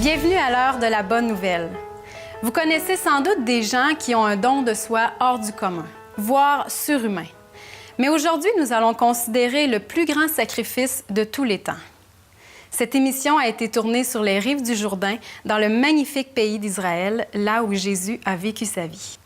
Bienvenue à l'heure de la bonne nouvelle. Vous connaissez sans doute des gens qui ont un don de soi hors du commun, voire surhumain. Mais aujourd'hui, nous allons considérer le plus grand sacrifice de tous les temps. Cette émission a été tournée sur les rives du Jourdain, dans le magnifique pays d'Israël, là où Jésus a vécu sa vie.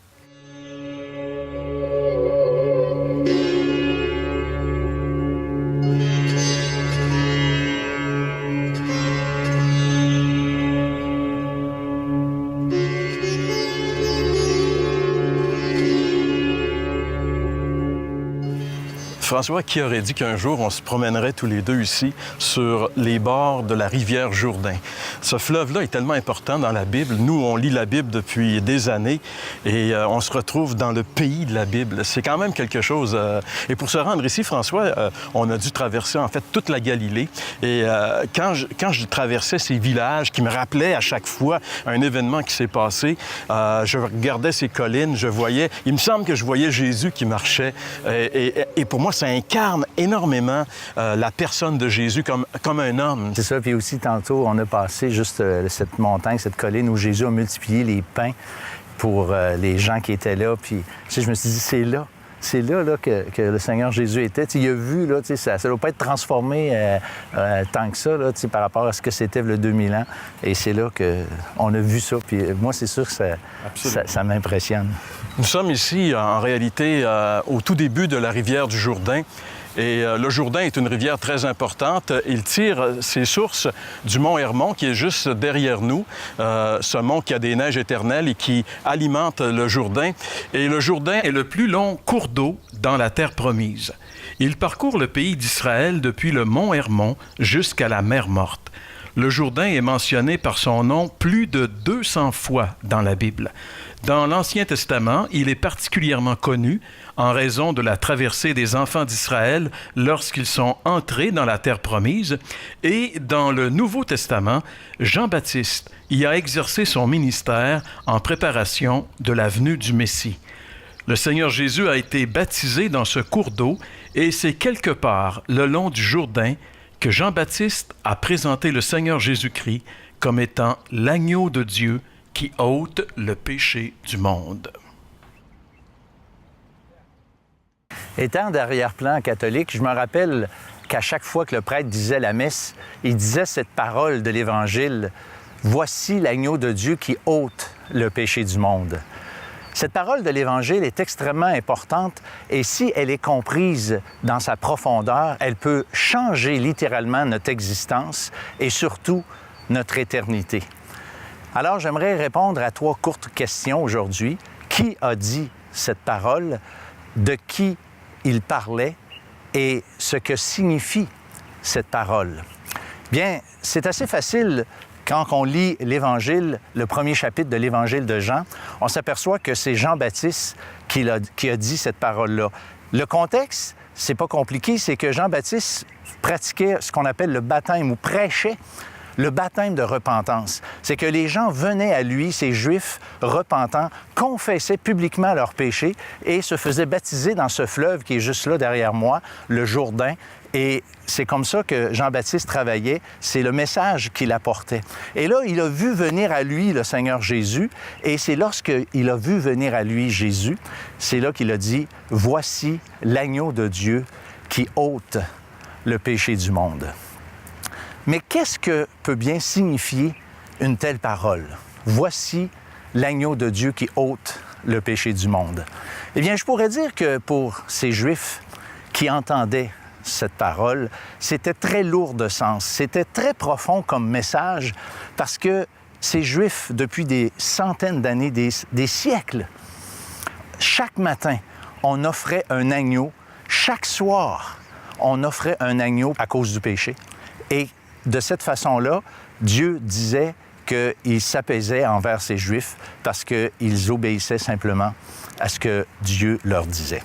François, qui aurait dit qu'un jour, on se promènerait tous les deux ici sur les bords de la rivière Jourdain? Ce fleuve-là est tellement important dans la Bible. Nous, on lit la Bible depuis des années et on se retrouve dans le pays de la Bible. C'est quand même quelque chose. Et pour se rendre ici, François, on a dû traverser, en fait, toute la Galilée. Et quand je traversais ces villages qui me rappelaient à chaque fois un événement qui s'est passé, je regardais ces collines, je voyais... Il me semble que je voyais Jésus qui marchait. Et pour moi, ça incarne énormément la personne de Jésus comme un homme. C'est ça, puis aussi tantôt, on a passé juste cette montagne, cette colline où Jésus a multiplié les pains pour les gens qui étaient là. Puis, tu sais, je me suis dit, c'est là que le Seigneur Jésus était. Tu sais, il a vu, là, tu sais, ça ne doit pas être transformé tant que ça, là, tu sais, par rapport à ce que c'était le 2000 ans. Et c'est là qu'on a vu ça. Puis moi, c'est sûr que ça m'impressionne. Nous sommes ici, en réalité, au tout début de la rivière du Jourdain. Et le Jourdain est une rivière très importante. Il tire ses sources du mont Hermon, qui est juste derrière nous, ce mont qui a des neiges éternelles et qui alimente le Jourdain. Et le Jourdain est le plus long cours d'eau dans la terre promise. Il parcourt le pays d'Israël depuis le mont Hermon jusqu'à la mer Morte. Le Jourdain est mentionné par son nom plus de 200 fois dans la Bible. Dans l'Ancien Testament, il est particulièrement connu en raison de la traversée des enfants d'Israël lorsqu'ils sont entrés dans la terre promise. Et dans le Nouveau Testament, Jean-Baptiste y a exercé son ministère en préparation de la venue du Messie. Le Seigneur Jésus a été baptisé dans ce cours d'eau et c'est quelque part le long du Jourdain que Jean-Baptiste a présenté le Seigneur Jésus-Christ comme étant l'agneau de Dieu qui ôte le péché du monde. Étant d'arrière-plan catholique, je me rappelle qu'à chaque fois que le prêtre disait la messe, il disait cette parole de l'Évangile, « Voici l'agneau de Dieu qui ôte le péché du monde ». Cette parole de l'Évangile est extrêmement importante et si elle est comprise dans sa profondeur, elle peut changer littéralement notre existence et surtout notre éternité. Alors, j'aimerais répondre à 3 courtes questions aujourd'hui. Qui a dit cette parole? De qui il parlait? Et ce que signifie cette parole? Bien, c'est assez facile. Quand on lit l'Évangile, le premier chapitre de l'Évangile de Jean, on s'aperçoit que c'est Jean-Baptiste qui a dit cette parole-là. Le contexte, c'est pas compliqué, c'est que Jean-Baptiste pratiquait ce qu'on appelle le baptême ou prêchait le baptême de repentance. C'est que les gens venaient à lui, ces Juifs repentants, confessaient publiquement leurs péchés et se faisaient baptiser dans ce fleuve qui est juste là derrière moi, le Jourdain. Et c'est comme ça que Jean-Baptiste travaillait, c'est le message qu'il apportait. Et là, il a vu venir à lui le Seigneur Jésus, et c'est lorsqu'il a vu venir à lui Jésus, c'est là qu'il a dit « Voici l'agneau de Dieu qui ôte le péché du monde ». Mais qu'est-ce que peut bien signifier une telle parole? Voici l'agneau de Dieu qui ôte le péché du monde. Eh bien, je pourrais dire que pour ces Juifs qui entendaient cette parole, c'était très lourd de sens, c'était très profond comme message parce que ces Juifs, depuis des centaines d'années, des siècles, chaque matin, on offrait un agneau, chaque soir, on offrait un agneau à cause du péché. Et de cette façon-là, Dieu disait qu'il s'apaisait envers ces Juifs parce qu'ils obéissaient simplement à ce que Dieu leur disait.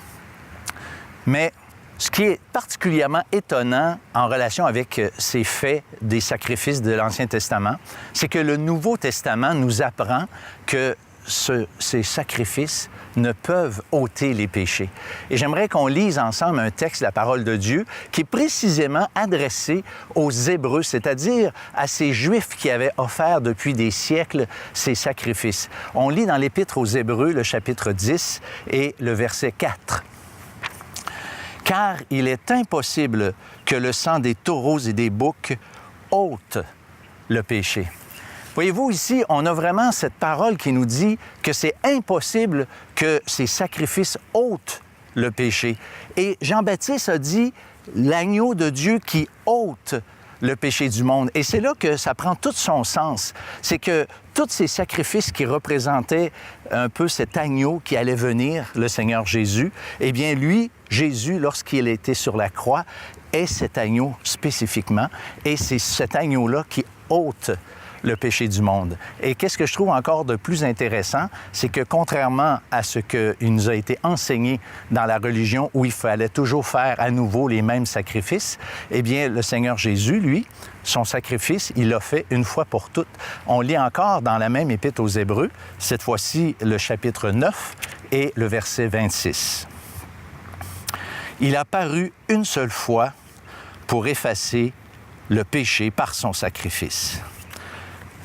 Mais ce qui est particulièrement étonnant en relation avec ces faits des sacrifices de l'Ancien Testament, c'est que le Nouveau Testament nous apprend que ces sacrifices ne peuvent ôter les péchés. Et j'aimerais qu'on lise ensemble un texte de la parole de Dieu qui est précisément adressé aux Hébreux, c'est-à-dire à ces Juifs qui avaient offert depuis des siècles ces sacrifices. On lit dans l'Épître aux Hébreux, le chapitre 10 et le verset 4. « Car il est impossible que le sang des taureaux et des boucs ôte le péché. » Voyez-vous, ici, on a vraiment cette parole qui nous dit que c'est impossible que ces sacrifices ôtent le péché. Et Jean-Baptiste a dit l'agneau de Dieu qui ôte le péché du monde. Et c'est là que ça prend tout son sens. C'est que tous ces sacrifices qui représentaient un peu cet agneau qui allait venir, le Seigneur Jésus, eh bien lui, Jésus, lorsqu'il était sur la croix, est cet agneau spécifiquement. Et c'est cet agneau-là qui ôte le péché du monde. Et qu'est-ce que je trouve encore de plus intéressant, c'est que contrairement à ce qu'il nous a été enseigné dans la religion où il fallait toujours faire à nouveau les mêmes sacrifices, eh bien, le Seigneur Jésus, lui, son sacrifice, il l'a fait une fois pour toutes. On lit encore dans la même épître aux Hébreux, cette fois-ci le chapitre 9 et le verset 26. Il a paru une seule fois pour effacer le péché par son sacrifice.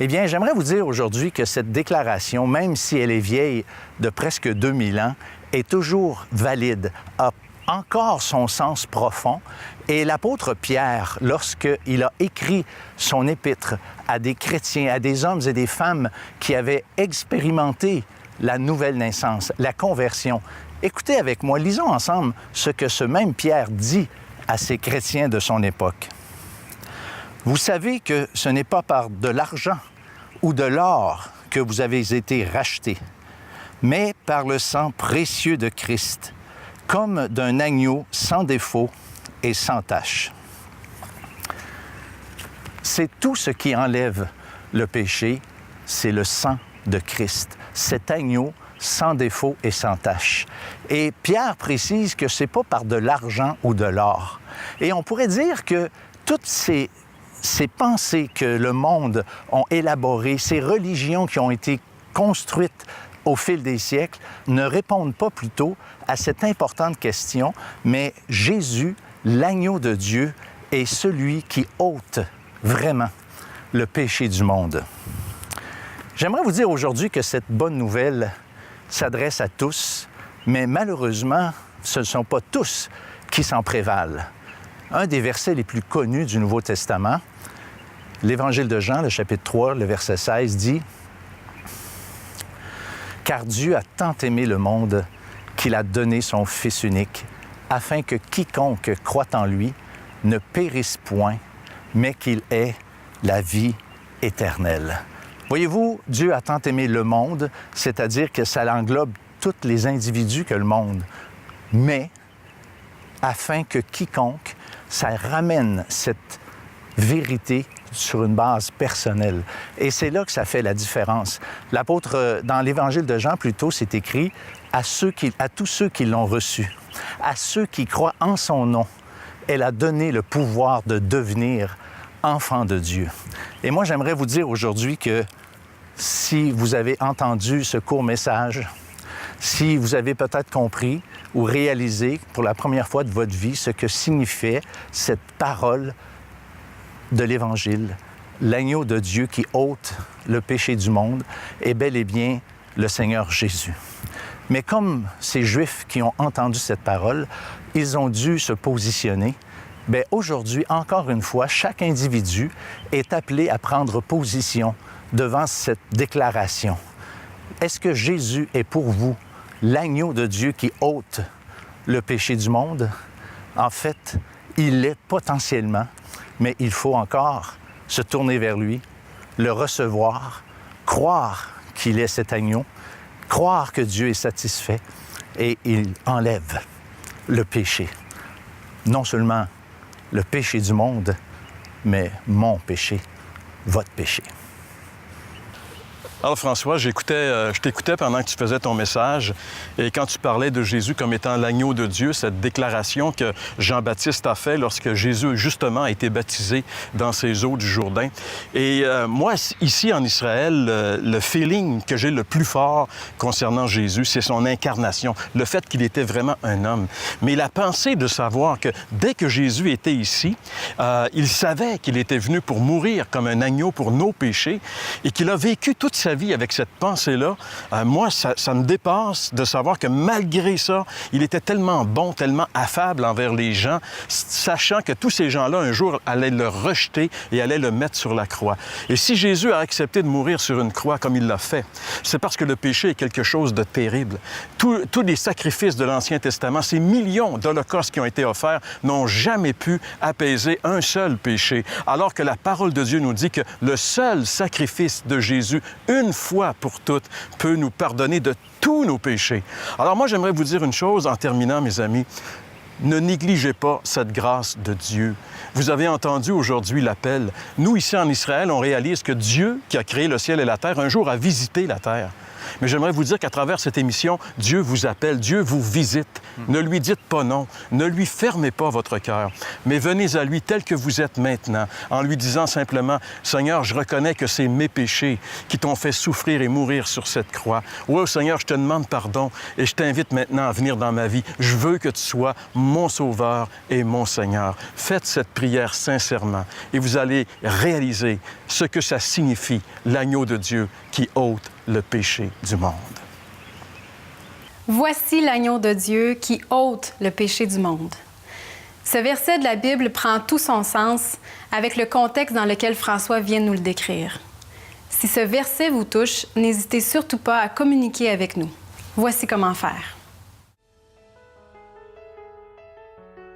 Eh bien, j'aimerais vous dire aujourd'hui que cette déclaration, même si elle est vieille de presque 2000 ans, est toujours valide, a encore son sens profond. Et l'apôtre Pierre, lorsqu'il a écrit son épître à des chrétiens, à des hommes et des femmes qui avaient expérimenté la nouvelle naissance, la conversion, écoutez avec moi, lisons ensemble ce que ce même Pierre dit à ces chrétiens de son époque. Vous savez que ce n'est pas par de l'argent ou de l'or que vous avez été rachetés, mais par le sang précieux de Christ, comme d'un agneau sans défaut et sans tache. C'est tout ce qui enlève le péché, c'est le sang de Christ, cet agneau sans défaut et sans tache. Et Pierre précise que ce n'est pas par de l'argent ou de l'or. Et on pourrait dire que toutes ces pensées que le monde a élaborées, ces religions qui ont été construites au fil des siècles, ne répondent pas plutôt à cette importante question, mais Jésus, l'agneau de Dieu, est celui qui ôte vraiment le péché du monde. J'aimerais vous dire aujourd'hui que cette bonne nouvelle s'adresse à tous, mais malheureusement, ce ne sont pas tous qui s'en prévalent. Un des versets les plus connus du Nouveau Testament, l'Évangile de Jean, le chapitre 3, le verset 16, dit « Car Dieu a tant aimé le monde qu'il a donné son Fils unique, afin que quiconque croit en lui ne périsse point, mais qu'il ait la vie éternelle. » Voyez-vous, Dieu a tant aimé le monde, c'est-à-dire que ça englobe tous les individus que le monde, mais afin que quiconque, ça ramène cette vérité sur une base personnelle. Et c'est là que ça fait la différence. L'apôtre, dans l'Évangile de Jean, plutôt, c'est écrit à tous ceux qui l'ont reçu, à ceux qui croient en son nom, elle a donné le pouvoir de devenir enfants de Dieu. Et moi, j'aimerais vous dire aujourd'hui que si vous avez entendu ce court message, si vous avez peut-être compris ou réalisé pour la première fois de votre vie ce que signifiait cette parole de l'Évangile, l'agneau de Dieu qui ôte le péché du monde, est bel et bien le Seigneur Jésus. Mais comme ces Juifs qui ont entendu cette parole, ils ont dû se positionner. Bien, aujourd'hui, encore une fois, chaque individu est appelé à prendre position devant cette déclaration. Est-ce que Jésus est pour vous l'agneau de Dieu qui ôte le péché du monde? En fait, il l'est potentiellement, mais il faut encore se tourner vers lui, le recevoir, croire qu'il est cet agneau, croire que Dieu est satisfait et il enlève le péché. Non seulement le péché du monde, mais mon péché, votre péché. Alors François, je t'écoutais pendant que tu faisais ton message et quand tu parlais de Jésus comme étant l'agneau de Dieu, cette déclaration que Jean-Baptiste a fait lorsque Jésus justement a été baptisé dans ces eaux du Jourdain. Et moi, ici en Israël, le feeling que j'ai le plus fort concernant Jésus, c'est son incarnation, le fait qu'il était vraiment un homme. Mais la pensée de savoir que dès que Jésus était ici, il savait qu'il était venu pour mourir comme un agneau pour nos péchés et qu'il a vécu toute sa vie avec cette pensée-là, moi, ça me dépasse de savoir que malgré ça, il était tellement bon, tellement affable envers les gens, sachant que tous ces gens-là, un jour, allaient le rejeter et allaient le mettre sur la croix. Et si Jésus a accepté de mourir sur une croix comme il l'a fait, c'est parce que le péché est quelque chose de terrible. Tous les sacrifices de l'Ancien Testament, ces millions d'holocaustes qui ont été offerts, n'ont jamais pu apaiser un seul péché, alors que la parole de Dieu nous dit que le seul sacrifice de Jésus, une fois pour toutes, peut nous pardonner de tous nos péchés. Alors moi, j'aimerais vous dire une chose en terminant, mes amis. Ne négligez pas cette grâce de Dieu. Vous avez entendu aujourd'hui l'appel. Nous, ici en Israël, on réalise que Dieu, qui a créé le ciel et la terre, un jour a visité la terre. Mais j'aimerais vous dire qu'à travers cette émission, Dieu vous appelle, Dieu vous visite. Ne lui dites pas non, ne lui fermez pas votre cœur, mais venez à lui tel que vous êtes maintenant, en lui disant simplement, « Seigneur, je reconnais que c'est mes péchés qui t'ont fait souffrir et mourir sur cette croix. Oui, Seigneur, je te demande pardon et je t'invite maintenant à venir dans ma vie. Je veux que tu sois mon Sauveur et mon Seigneur. » Faites cette prière sincèrement et vous allez réaliser ce que ça signifie, l'agneau de Dieu qui ôte le péché du monde. Voici l'agneau de Dieu qui ôte le péché du monde. Ce verset de la Bible prend tout son sens avec le contexte dans lequel François vient de nous le décrire. Si ce verset vous touche, n'hésitez surtout pas à communiquer avec nous. Voici comment faire.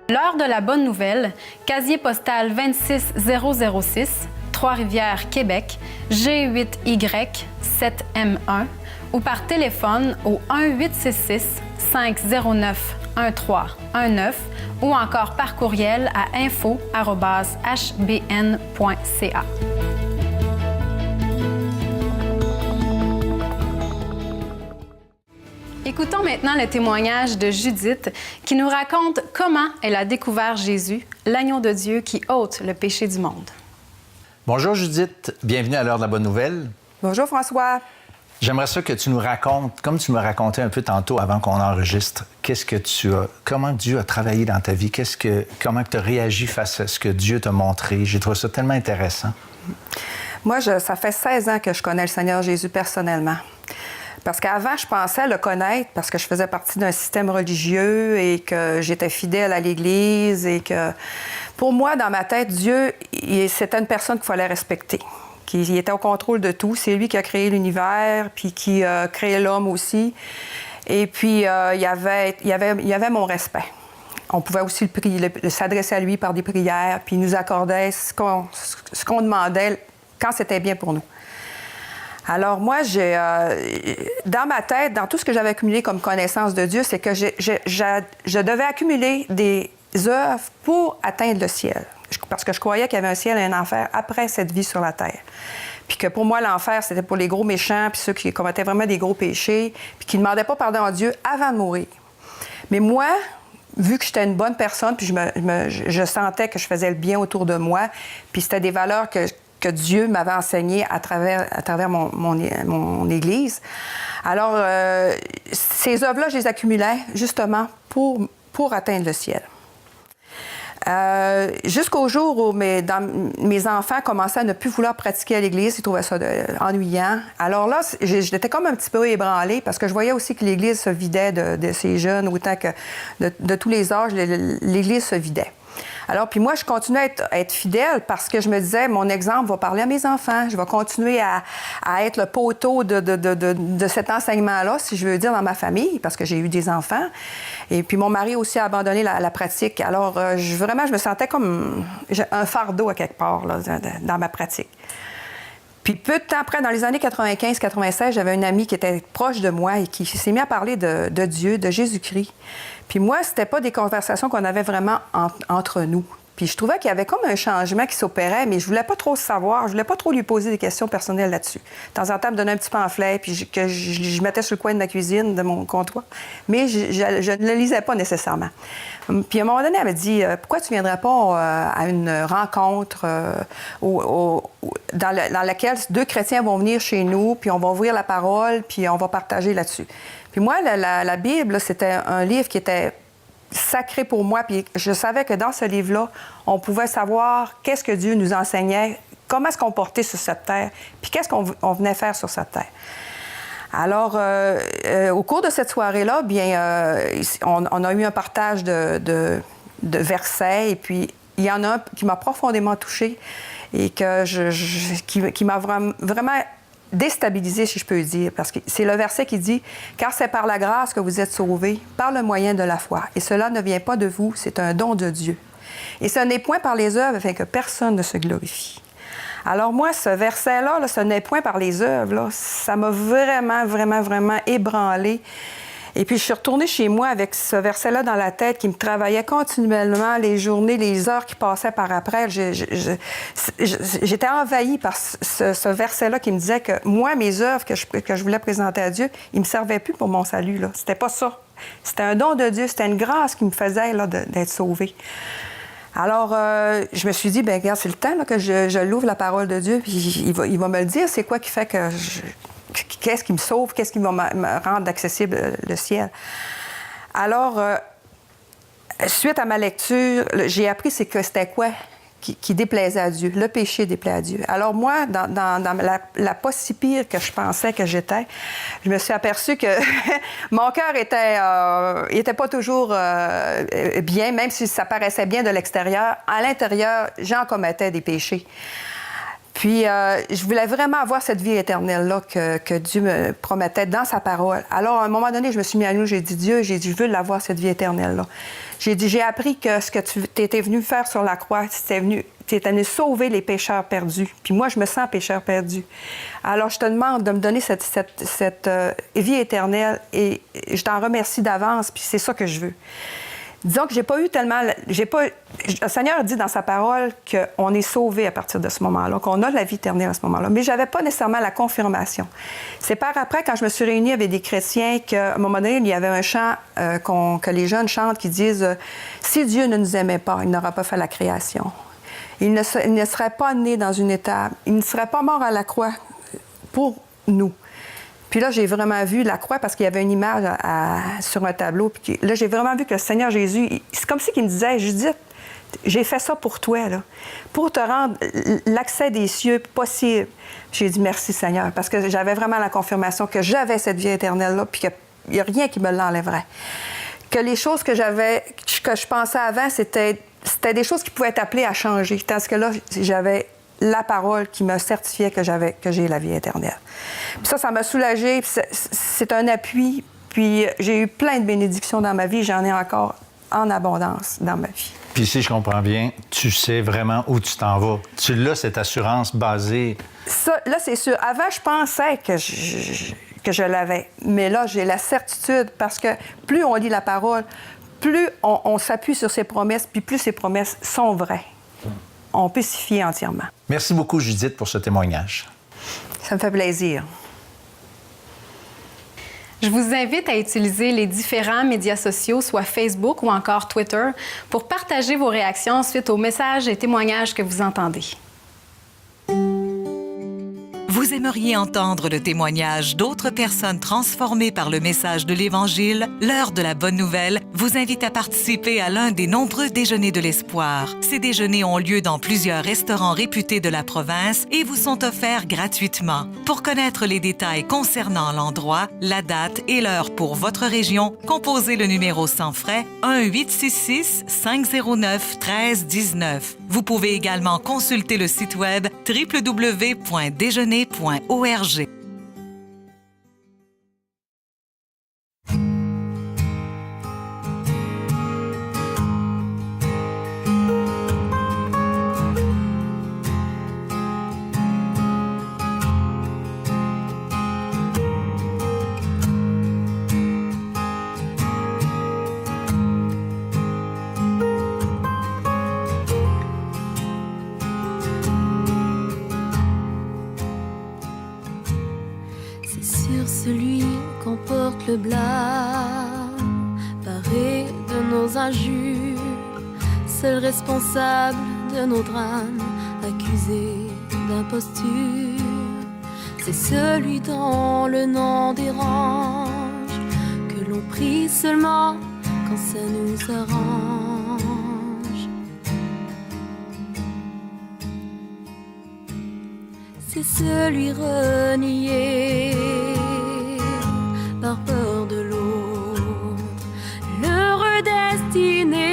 L'heure de la bonne nouvelle, casier postal 26006, Trois-Rivières, Québec, G8Y7M1 ou par téléphone au 1-866-509-1319 ou encore par courriel à info@hbn.ca. Écoutons maintenant le témoignage de Judith qui nous raconte comment elle a découvert Jésus, l'agneau de Dieu qui ôte le péché du monde. Bonjour Judith, bienvenue à l'heure de la bonne nouvelle. Bonjour François. J'aimerais ça que tu nous racontes, comme tu me racontais un peu tantôt avant qu'on enregistre, comment Dieu a travaillé dans ta vie, comment tu as réagi face à ce que Dieu t'a montré. J'ai trouvé ça tellement intéressant. Moi, ça fait 16 ans que je connais le Seigneur Jésus personnellement. Parce qu'avant, je pensais le connaître parce que je faisais partie d'un système religieux et que j'étais fidèle à l'Église et que, pour moi, dans ma tête, Dieu, c'était une personne qu'il fallait respecter. Il était au contrôle de tout. C'est lui qui a créé l'univers, puis qui a créé l'homme aussi. Et puis, il y avait mon respect. On pouvait aussi s'adresser à lui par des prières, puis il nous accordait ce qu'on demandait quand c'était bien pour nous. Alors moi, dans ma tête, dans tout ce que j'avais accumulé comme connaissance de Dieu, c'est que je devais accumuler des œuvres pour atteindre le ciel. Parce que je croyais qu'il y avait un ciel et un enfer après cette vie sur la terre. Puis que pour moi, l'enfer, c'était pour les gros méchants, puis ceux qui commettaient vraiment des gros péchés, puis qui ne demandaient pas pardon à Dieu avant de mourir. Mais moi, vu que j'étais une bonne personne, puis je sentais que je faisais le bien autour de moi, puis c'était des valeurs que Dieu m'avait enseignées à travers mon Église. Alors, ces œuvres-là, je les accumulais justement pour atteindre le ciel. Jusqu'au jour où mes enfants commençaient à ne plus vouloir pratiquer à l'Église, ils trouvaient ça ennuyant. Alors là, j'étais comme un petit peu ébranlée parce que je voyais aussi que l'Église se vidait de ces jeunes, autant que de tous les âges, l'Église se vidait. Alors, puis moi, je continuais à être fidèle parce que je me disais, mon exemple va parler à mes enfants. Je vais continuer à être le poteau de cet enseignement-là, si je veux dire, dans ma famille, parce que j'ai eu des enfants. Et puis, mon mari aussi a abandonné la pratique. Alors, vraiment, je me sentais comme un fardeau à quelque part là, dans ma pratique. Puis peu de temps après, dans les années 95-96, j'avais une amie qui était proche de moi et qui s'est mise à parler de Dieu, de Jésus-Christ. Puis moi, c'était pas des conversations qu'on avait vraiment entre nous. Puis je trouvais qu'il y avait comme un changement qui s'opérait, mais je voulais pas trop savoir, je voulais pas trop lui poser des questions personnelles là-dessus. De temps en temps, me donner un petit pamphlet, puis je mettais sur le coin de ma cuisine, de mon comptoir. Mais je ne le lisais pas nécessairement. Puis à un moment donné, elle m'a dit « Pourquoi tu ne viendrais pas à une rencontre dans laquelle 2 chrétiens vont venir chez nous, puis on va ouvrir la parole, puis on va partager là-dessus. » Puis moi, la Bible, là, c'était un livre qui était sacré pour moi, puis je savais que dans ce livre-là, on pouvait savoir qu'est-ce que Dieu nous enseignait, comment se comporter sur cette terre, puis qu'est-ce qu'on venait faire sur cette terre. Alors, au cours de cette soirée-là, bien, on a eu un partage de versets, et puis il y en a un qui m'a profondément touchée et qui m'a vraiment déstabilisée, si je peux dire, parce que c'est le verset qui dit « Car c'est par la grâce que vous êtes sauvés, par le moyen de la foi. Et cela ne vient pas de vous, c'est un don de Dieu. Et ce n'est point par les œuvres afin que personne ne se glorifie. » Alors moi, ce verset-là, ce n'est point par les œuvres, là, ça m'a vraiment ébranlée. Et puis, je suis retournée chez moi avec ce verset-là dans la tête qui me travaillait continuellement, les journées, les heures qui passaient par après. J'étais envahie par ce verset-là qui me disait que moi, mes œuvres que je voulais présenter à Dieu, ils ne me servaient plus pour mon salut. Là. C'était pas ça. C'était un don de Dieu, c'était une grâce qui me faisait là, d'être sauvée. Alors, je me suis dit, bien, regarde, c'est le temps là, que je l'ouvre la parole de Dieu, puis il va me le dire, c'est quoi qui fait que qu'est-ce qui me sauve, qu'est-ce qui va me rendre accessible le ciel. Alors, suite à ma lecture, j'ai appris que c'était quoi qui déplaisait à Dieu. Le péché déplaît à Dieu. Alors moi, dans la pas si pire que je pensais que j'étais, je me suis aperçue que mon cœur était pas toujours bien, même si ça paraissait bien de l'extérieur. À l'intérieur, j'en commettais des péchés. Puis, je voulais vraiment avoir cette vie éternelle-là que Dieu me promettait dans sa parole. Alors, à un moment donné, je me suis mis à genoux, j'ai dit, Dieu, je veux l'avoir, cette vie éternelle-là. J'ai appris que ce que tu étais venu faire sur la croix, tu étais venu sauver les pécheurs perdus. Puis moi, je me sens pécheur perdu. Alors, je te demande de me donner cette vie éternelle et je t'en remercie d'avance, puis c'est ça que je veux. Disons que j'ai pas eu tellement... Le Seigneur dit dans sa parole qu'on est sauvé à partir de ce moment-là, qu'on a la vie éternelle à ce moment-là. Mais j'avais pas nécessairement la confirmation. C'est par après, quand je me suis réunie avec des chrétiens, qu'à un moment donné, il y avait un chant que les jeunes chantent qui disent « Si Dieu ne nous aimait pas, il n'aurait pas fait la création. Il ne serait pas né dans une étable. Il ne serait pas mort à la croix pour nous. » Puis là, j'ai vraiment vu la croix parce qu'il y avait une image sur un tableau. Puis là, j'ai vraiment vu que le Seigneur Jésus, c'est comme si il me disait, Judith, j'ai fait ça pour toi, là, pour te rendre l'accès des cieux possible. J'ai dit merci, Seigneur, parce que j'avais vraiment la confirmation que j'avais cette vie éternelle-là, puis qu'il n'y a rien qui me l'enlèverait. Que les choses que je pensais avant, c'était des choses qui pouvaient être appelées à changer. Tandis que là, j'avais la parole qui me certifiait que j'ai la vie éternelle. Puis ça m'a soulagée. C'est un appui. Puis j'ai eu plein de bénédictions dans ma vie. J'en ai encore en abondance dans ma vie. Puis si je comprends bien, tu sais vraiment où tu t'en vas. Tu l'as, cette assurance basée... Ça, là, c'est sûr. Avant, je pensais que je l'avais. Mais là, j'ai la certitude parce que plus on lit la parole, plus on s'appuie sur ses promesses, puis plus ses promesses sont vraies. On peut s'y fier entièrement. Merci beaucoup, Judith, pour ce témoignage. Ça me fait plaisir. Je vous invite à utiliser les différents médias sociaux, soit Facebook ou encore Twitter, pour partager vos réactions suite aux messages et témoignages que vous entendez. Vous aimeriez entendre le témoignage d'autres personnes transformées par le message de l'Évangile? L'heure de la bonne nouvelle vous invite à participer à l'un des nombreux déjeuners de l'espoir. Ces déjeuners ont lieu dans plusieurs restaurants réputés de la province et vous sont offerts gratuitement. Pour connaître les détails concernant l'endroit, la date et l'heure pour votre région, composez le numéro sans frais 1-866-509-1319. Vous pouvez également consulter le site web www.déjeuner.org. sur celui qu'on porte le blâme, paré de nos injures, seul responsable de nos drames, accusé d'imposture. C'est celui dont le nom dérange, que l'on prie seulement quand ça nous arrange. C'est celui renié par peur de l'autre, l'heureux destiné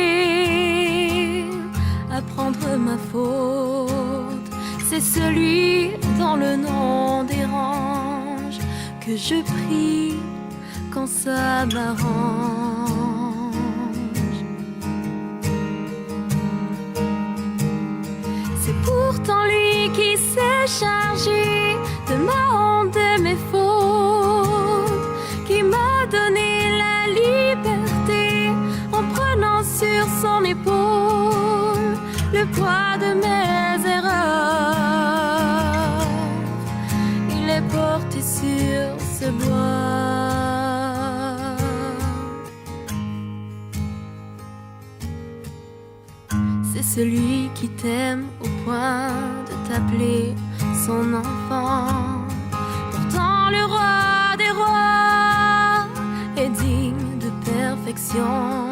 à prendre ma faute. C'est celui dont le nom dérange, que je prie quand ça m'arrange. C'est pourtant lui qui s'est chargé de ma honte, de mes fautes, qui m'a donné la liberté en prenant sur son épaule le poids de mes erreurs. Il est porté sur ce bois. C'est celui qui t'aime au point de t'appeler son enfant. Pourtant le roi des rois est digne de perfection.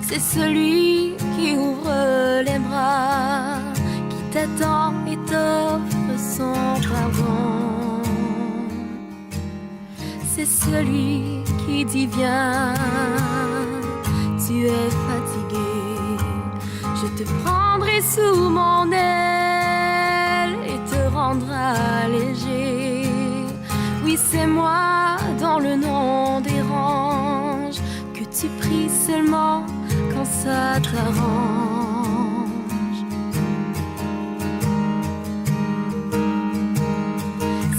C'est celui qui ouvre les bras, qui t'attend et t'offre son pardon. C'est celui qui dit viens, tu es fatigué, je te prendrai sous mon aile et te rendra léger. Oui, c'est moi dont le nom dérange, que tu pries seulement quand ça t'arrange.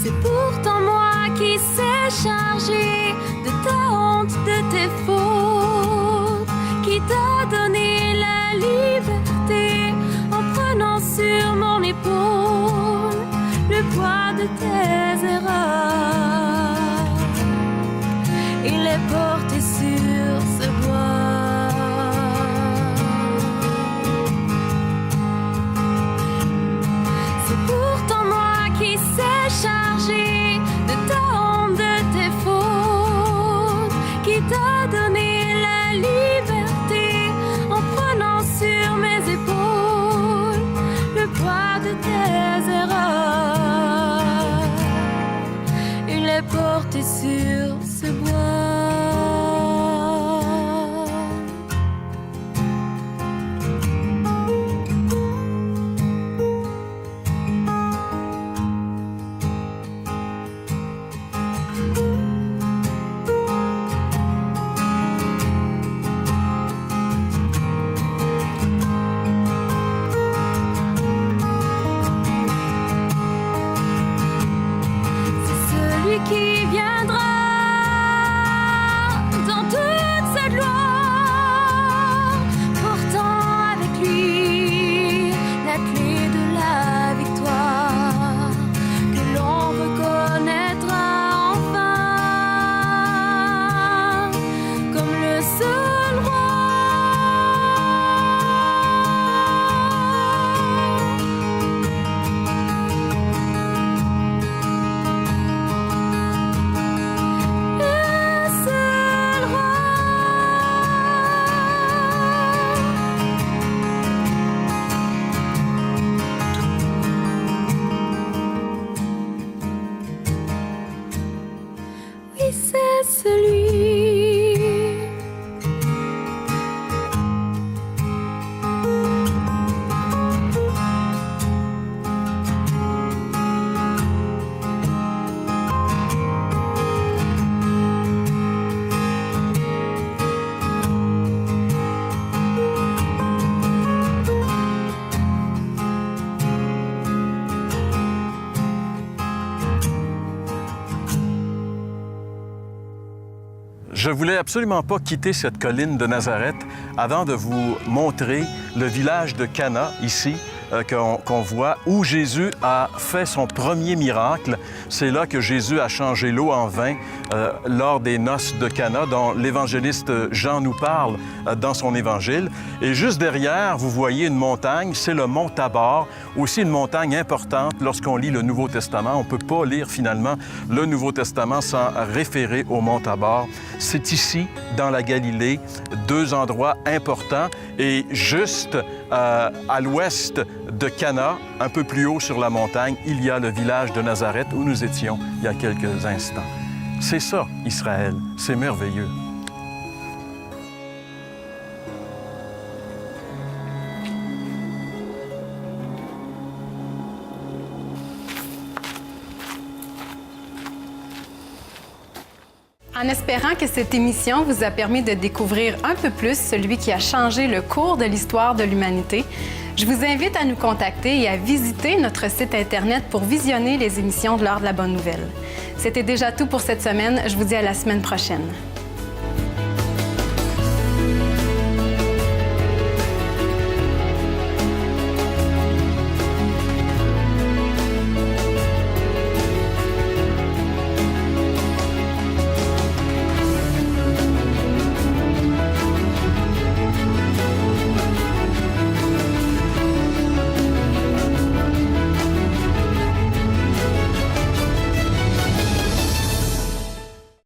C'est pourtant moi qui sais charger de ta honte, de tes fautes, qui t'a donné la liberté en prenant sur mon épaule le poids de tes erreurs. Il est porté sur ce bois. C'est pourtant moi qui sais charger de ta honte, de tes fautes, qui t'a donné la liberté en prenant sur mes épaules le poids de tes erreurs. Il est porté sur ce bois. Qui viendra dans toute sa gloire, portant avec lui la clé de la victoire, que l'on reconnaîtra enfin comme le seul roi. Oui, c'est celui. Je voulais absolument pas quitter cette colline de Nazareth avant de vous montrer le village de Cana, ici, qu'on voit où Jésus a fait son premier miracle. C'est là que Jésus a changé l'eau en vin lors des noces de Cana, dont l'évangéliste Jean nous parle dans son évangile. Et juste derrière, vous voyez une montagne, c'est le mont Tabor, aussi une montagne importante lorsqu'on lit le Nouveau Testament. On ne peut pas lire finalement le Nouveau Testament sans référer au mont Tabor. C'est ici, dans la Galilée, deux endroits importants. Et juste à l'ouest de Cana, un peu plus haut sur la montagne, il y a le village de Nazareth où nous étions il y a quelques instants. C'est ça, Israël. C'est merveilleux. En espérant que cette émission vous a permis de découvrir un peu plus celui qui a changé le cours de l'histoire de l'humanité, je vous invite à nous contacter et à visiter notre site Internet pour visionner les émissions de l'Heure de la Bonne Nouvelle. C'était déjà tout pour cette semaine. Je vous dis à la semaine prochaine.